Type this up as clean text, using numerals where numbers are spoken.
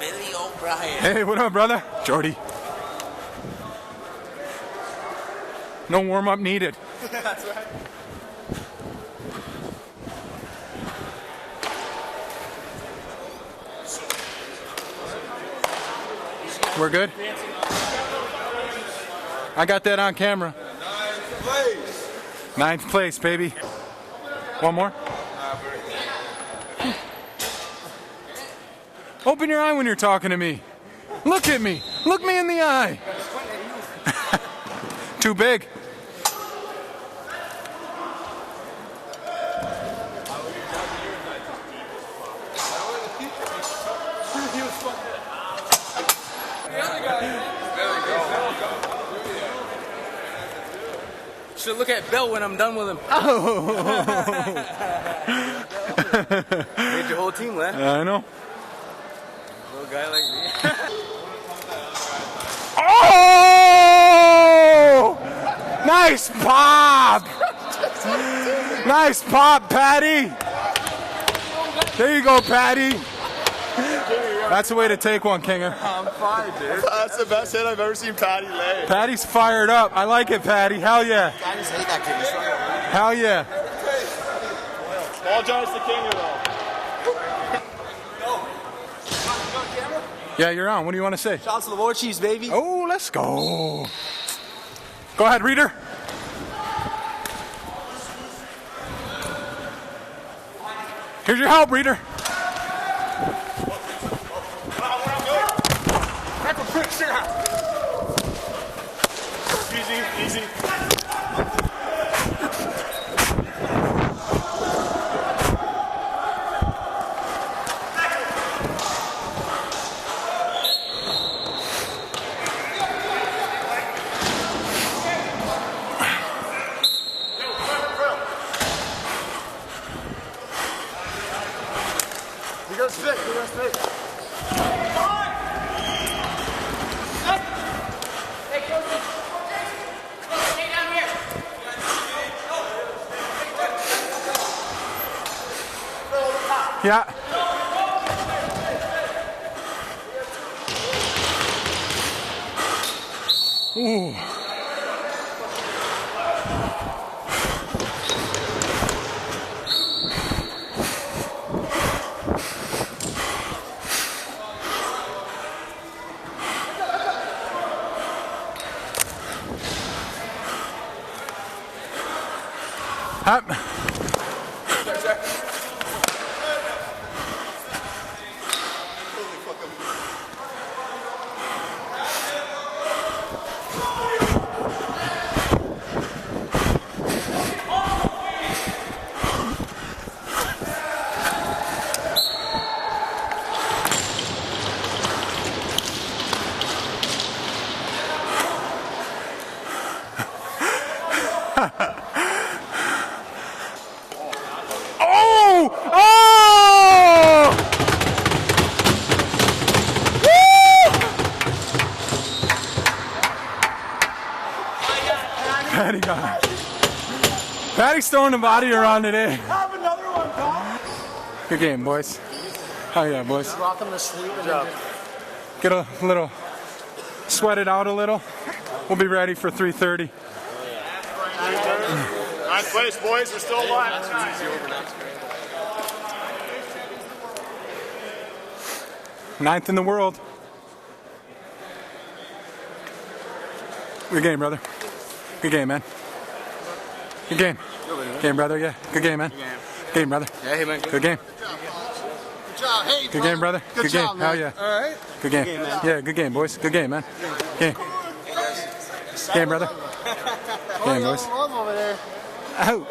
Billy O'Brien. Hey, what up, brother? Jordy. No warm-up needed. That's right. We're good? I got that on camera. Ninth place. 9th place, baby. One more? Open your eye when you're talking to me. Look at me. Look me in the eye. Too big. Should look at Bill when I'm done with him. Made your whole team, lad. I know. Little guy like me. Oh! Nice pop! Nice pop, Patty! There you go, Patty! That's the way to take one, Kinger. I'm fine, dude. That's the best hit I've ever seen Patty lay. Patty's fired up. I like it, Patty. Hell yeah. I just hate that kid. Hell yeah. Apologize to Kinger, though. Yeah, you're on. What do you want to say? Shouts to the War Chiefs, baby. Oh, let's go. Go ahead, Reader. Here's your help, Reader. That's a quick shot. Easy, easy. You gotta stick, you gotta stick. Yeah. Ooh. Up. Oh! Oh! Woo! Patty got it. Patty's throwing the body around today. Have another one, Tom. Good game, boys. Oh yeah, boys. Rock him to sleep. Get a little, sweat it out a little. We'll be ready for 3:30. Ninth place, boys. We're still alive. 9th in the world. Good game, brother. Good game, man. Good game. Good game, brother. Yeah. Good game, man. Good game, brother. Yeah, hey, man. Good game. Good job. Hey, Good game, brother. Good game. job, Hell man. yeah. All right. Good game. Yeah, good game, boys. Good game, man. Game. Game, brother. Game, boys. Love over there. Out.